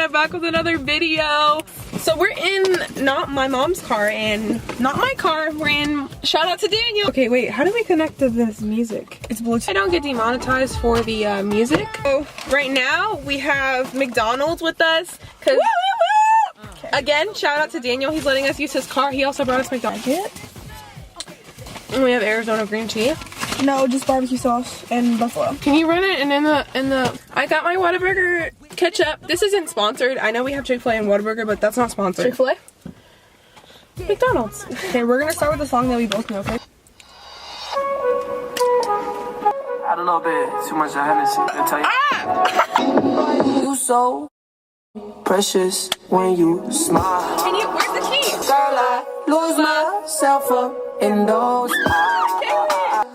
Hannah back with another video. So we're in not my mom's car and not my car. We're in, shout out to Daniel. Okay, wait, how do we connect to this music? It's Bluetooth. I don't get demonetized for the music. So right now we have McDonald's with us. Cause woo, woo, woo. Okay. Again, shout out to Daniel. He's letting us use his car. He also brought us McDonald's. And we have Arizona green tea. No, just barbecue sauce and buffalo. Can you run it? And in the I got my Whataburger ketchup. This isn't sponsored. I know we have Chick-fil-A and Whataburger, but that's not sponsored. Chick-fil-A? McDonald's. Okay, we're gonna start with a song that we both know, okay? I don't know, babe. Too much of Hennessy. I tell you. Ah! You so precious when you smile. Can you? Where's the key? Girl, I lose myself up in those eyes.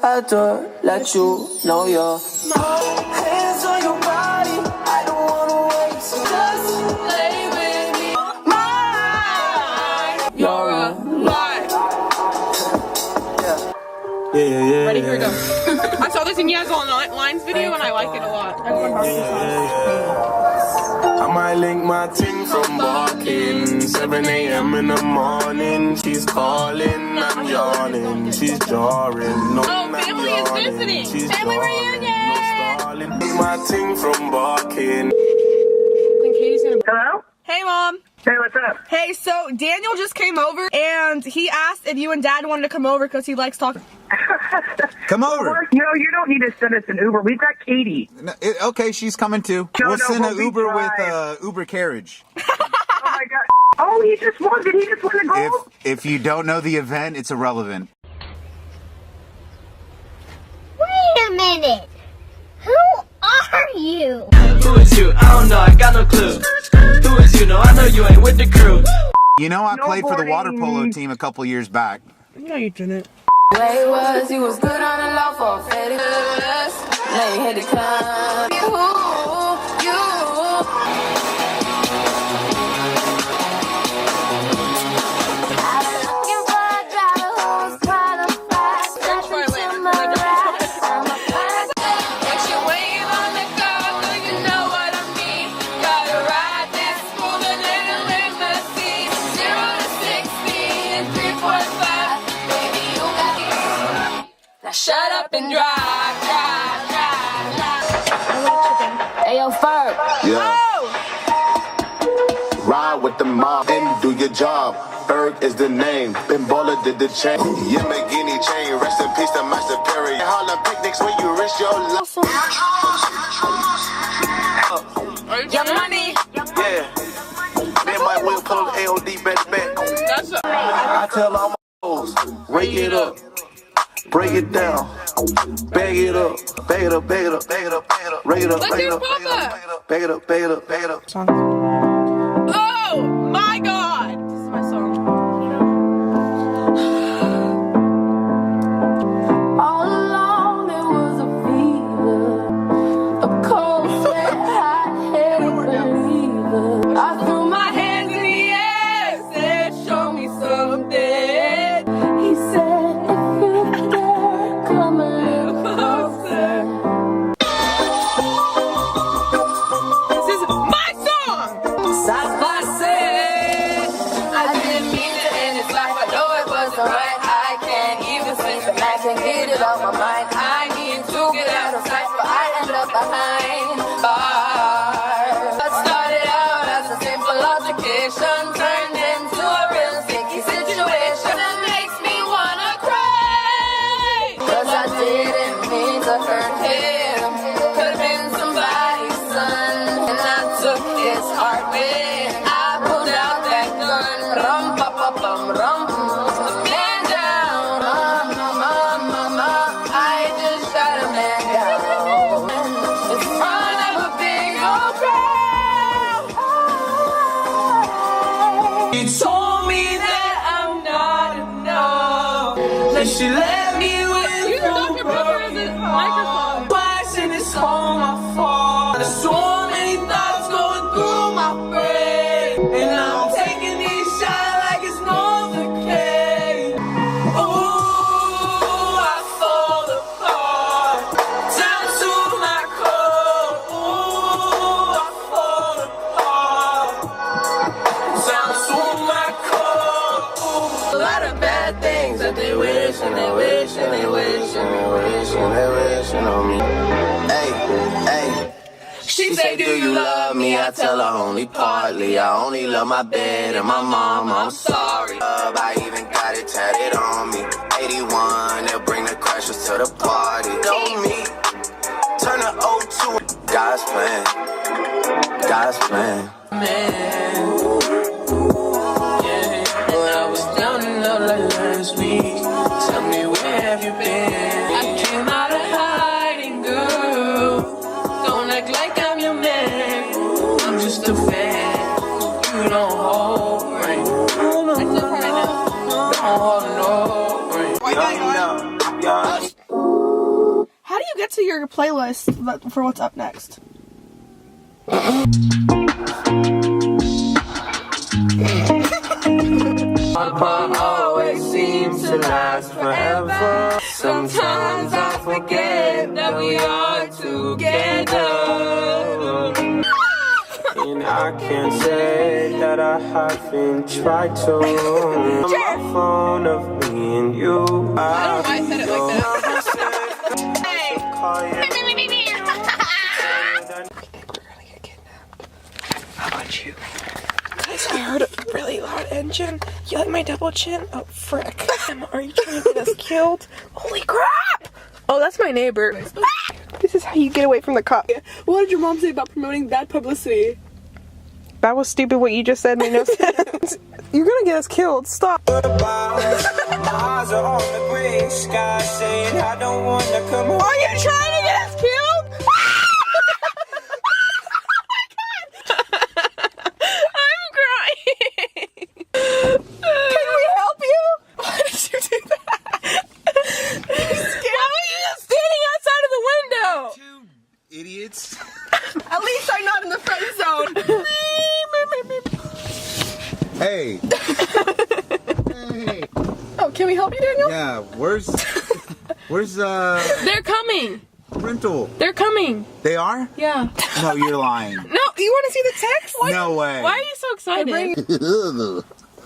I adore, let you know you're hands on your body. I don't wanna wait, so just lay with me. Mine, you're alive. Yeah. Ready? Here we go. I saw this in Yazoo Lines video and I like it a lot. I might link my ting from barking. 7 a.m. in the morning. She's calling, I'm yawning. She's jarring. No, oh, family is visiting. She's Family reunion. Link my ting from barking. Hello? Hey, Mom. Hey, what's up? Hey, so Daniel just came over and he asked if you and Dad wanted to come over because he likes talking. Come over. No, you don't need to send us an Uber. We've got Katie. No, okay, she's coming too. We'll send an Uber with Uber carriage. Oh my God. Oh, he just won. Did he just win the gold? If you don't know the event, it's irrelevant. Wait a minute. Who are you? Who is you? I don't know, I got no clue. Who is you? No, I know you ain't with the crew. You know, I played for the water polo team a couple years back. No, you didn't. Way was he was good on the low for Fetty. Now you had to come. You. Looking for a driver who's qualified. Stepping to my right. I'm a fine. When you wave on the car, do you know what I mean? Gotta ride this smooth and little limousine. 0 to 60 in 3.5. Baby, you got it. Now shut up and drive. Hey, yo, Ferg. Yeah. Ride with the mob and do your job. Berg is the name. Ben Baller did the chain. Yamagini chain. Rest in peace to my superior. Harlem picnics when you risk your life. Young money. Yeah. Me and my will pull the AOD back. I tell all my hoes, rake it up. Break it down, bag it up, bag it up, bag it up, bag it up, bag it up, rake it up, bag it up, bag it up, bag it up, bag it up. Oh my God! This is my song. All along there was a fever, a cold sweat, hot-headed believer. I threw my hands in the air, said, show me something. He said, if you dare, come a little closer. This is my song! South by said, I didn't mean to end his life. I know it wasn't right. I can't even sleep at night. Can't get it off my mind. I need to get out of sight, but I end up behind bars. I started out as a simple altercation, turned into a real sticky situation that makes me wanna cry. 'Cause I didn't mean to hurt him. Could've been somebody's son, and I took his heart when I pulled out that gun. Rum pa pa bum rum. Man down, I just shot a man down in front of a big old crowd. He told me that I'm not enough, that she let me with You knock your brother in the microphone. twice and it's all my fault. There's so many thoughts going through my brain, and I'm taking these shots like it's Novocaine. Ooh, I fall apart down to my core. Ooh, I fall apart. She say, do you love me? I tell her only partly. I only love my bed and my mama. I'm sorry. I even got it tatted on me. 81, they'll bring the crashers to the party. Know me. Turn the O2. God's plan. God's plan. Man. Yeah. When I was down and out like last week, tell me where have you been? I came out of hiding, girl. Don't act like I'm your man. I'm just a fan. You don't hold ring. Don't hold no ring. How do you get to your playlist for what's up next? Always seems to last forever. Sometimes I forget that we are together. And I can't say that I haven't tried to. My phone of me and you. I don't know why I said it like that. How about you? Guys, I heard a really loud engine. You like my double chin? Oh, frick. Are you trying to get us killed? Holy crap! Oh, that's my neighbor. This is how you get away from the cop. What did your mom say about promoting bad publicity? That was stupid what you just said, made no sense. You're gonna get us killed. Stop. My eyes are on the gray sky saying I don't want to come home. Are you trying to get us killed? I'm crying. Can we help you? Why did you do that? Why were you just standing outside of the window? Idiots. At least I'm not in the friend zone. Hey. Hey. Oh, can we help you, Daniel? Yeah, where's They're coming. rental? They're coming. They are? Yeah. No, you're lying. No, you want to see the text? No way. Why are you so excited?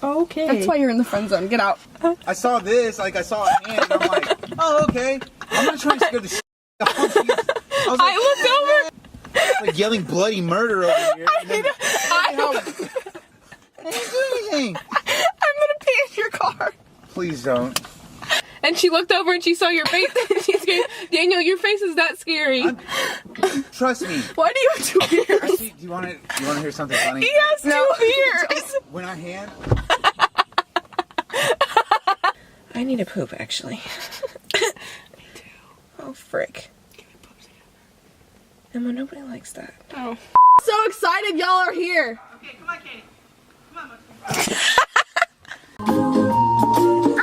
Okay. That's why you're in the friend zone. Get out. I saw this, like I saw a hand, and I'm like, oh, okay. I'm not trying to scare the shit out of you. I looked over. Like yelling bloody murder over here. I didn't do anything. I'm gonna pee in your car. Please don't. And she looked over and she saw your face. She's going, Daniel, your face is that scary. Trust me. Why do you have 2 beers? Actually, do you want to hear something funny? He has 2 beers. When I hand. I need a poop, actually. Me too. Oh, frick. Emma, nobody likes that. Oh. So excited y'all are here. Okay, come on, Katie. Come on,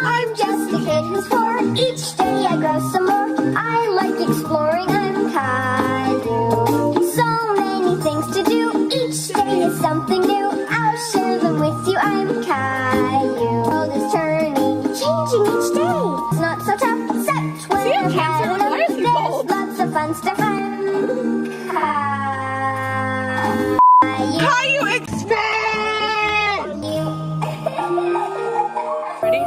I'm just a kid who's 4. Each day I grow some more. I like exploring. I'm Caillou. So many things to do. Each day is something new. I'll share them with you. I'm Caillou. The world is turning, changing each day. It's not so tough, except when I'm having a look. There's lots of fun stuff. I'm Caillou. Caillou, expand! Ready?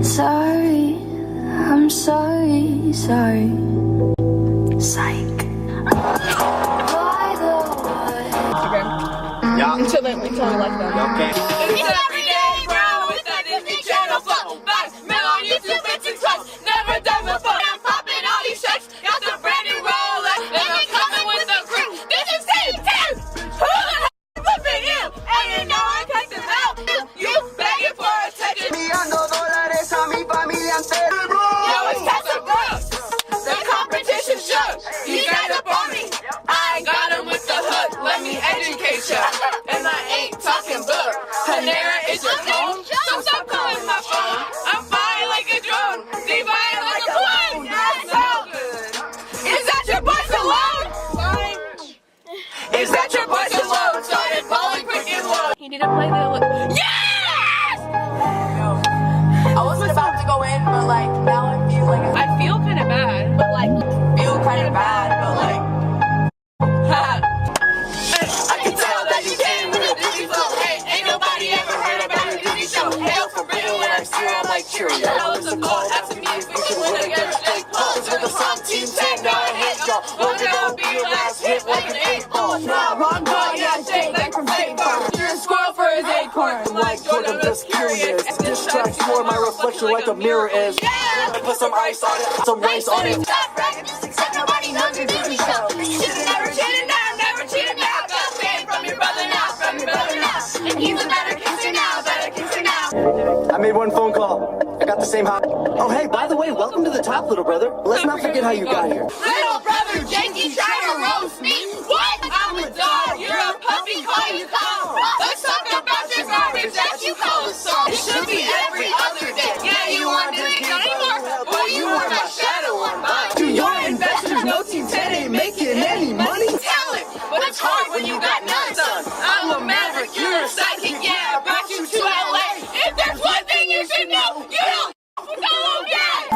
Sorry, I'm sorry. Psych. Until we like them. Okay. It's every day, bro, with that Disney Channel flow. Back, mail on YouTube, it's express. Never done before. I'm popping all these checks. Got the brand new Rolex. And I'm coming with the crew. This is Team 10. Who the hell is flipping you? And you know I take them out. You begging for attention. $1,000 a mi familia entera. Yo, it's Tessa Brooks. The competition shook. You guys up on me. I got him with the hook. Let me educate ya. And I ain't talking book. Panera is your home. So stop calling my phone. I'm flying like a drone. Divine like a plane. That's so good. Is that your boy Stallone? Is that your boy Stallone? Started balling quick and low. You need to play the... Yes! I wasn't about to go in, but like now I feel like I feel kind of bad, but like... feel kind of bad, but like... I can tell that you came with a Disney flow. Hey, ain't nobody ever heard about a Disney show. Hell for real, when I see her, I'm like Cheerio. I was a call, asking me if we could win against Jake Paul. With the song Team 10, now I hate y'all. Won't you be your last hit like an 8-ball? Nah, wrong ball, yeah, shake like from State Farm. You're a squirrel for his acorn. Like Jordan, I'm just curious. This track's for my reflection like a mirror is. Yeah! Put some ice on it, some rice on it. Stop bragging, just accept nobody knows your Disney show. You should've never cheated now, never cheated now. Got paid from your brother now, from your brother now. And he's a better kisser now, better kisser now. I made one phone call. I got the same hot. Oh, hey, by the way, welcome to the top, little brother. Let's not forget how you got here. Little brother, Jakey trying to roast me. What? I'm a dog, you're a puppy, call you calm. Let's talk about your garbage that you call a song. It should be every other day. Yeah, you want to drink anymore? Well, you are my shadow on mine. Do your investors know Team 10 ain't making any money? Talent, but it's hard when you got none, son. I'm a maverick, you're a psychic, yeah, I brought you to LA. If there's one thing you should know, you don't go okay.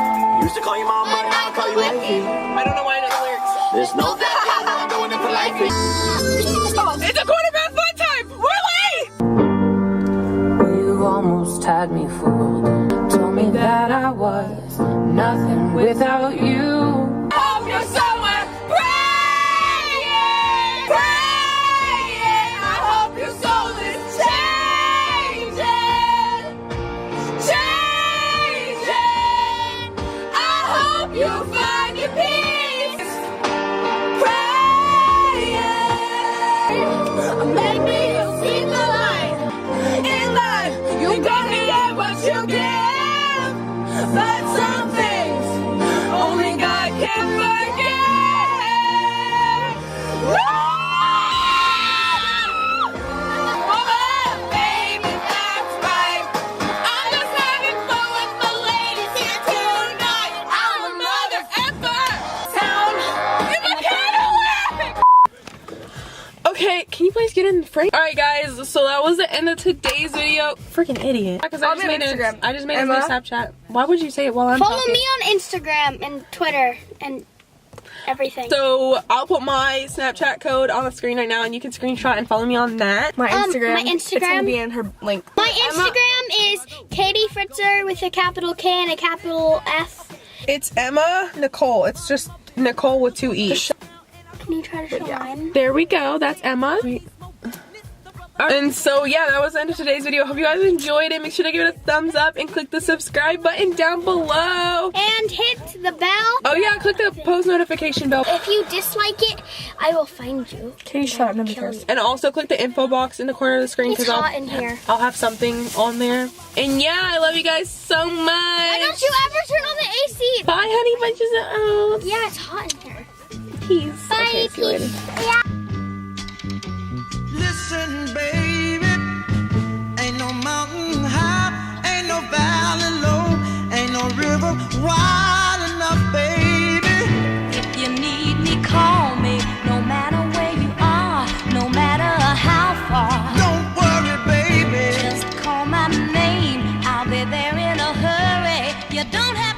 Used to call you mom, but now I call you Yankee. I don't know why I know the lyrics. There's no that I'm going in for life. It's a quarterback fun time. We're late. You almost had me fooled. Told me that I was nothing without you. Hope you're somewhere praying, praying. I hope your soul is changing, changing. I hope you find your peace, praying. Maybe you'll see the light in life. You gotta get what you give, but some things only God can forgive. Oh, baby, that's right. I'm just having fun with the ladies here tonight. I'm a mother effer. Sound in my Cadillac. Okay, can you please get in the frame? All right, guys. So that was the end of today's video. Freaking idiot. Because I just made Instagram. I just made a new Snapchat. Why would you say it while I'm Follow talking? me on Instagram and Twitter and everything. So I'll put my Snapchat code on the screen right now, and you can screenshot and follow me on that. My Instagram. my It's gonna Instagram- be in her link. My Instagram is Katie Fritzer with a capital K and a capital F. It's Emma Nicole. It's just Nicole with 2 E's. Can you try to show mine? There we go. That's Emma. And so yeah, that was the end of today's video. Hope you guys enjoyed it. Make sure to give it a thumbs up and click the subscribe button down below. And hit the bell. Oh yeah, click the post notification bell. If you dislike it, I will find you. Katie, shut up, nobody Kill cares. you. And also click the info box in the corner of the screen It's hot in here. I'll have something on there. And yeah, I love you guys so much. Why don't you ever turn on the AC? Bye, honey bunches of oats. Yeah, it's hot in here. Peace. Bye, Okay, see you later. peace. Yeah. Listen, baby, ain't no mountain high, ain't no valley low, ain't no river wide enough, baby. If you need me, call me. No matter where you are, no matter how far. Don't worry, baby. Just call my name. I'll be there in a hurry. You don't have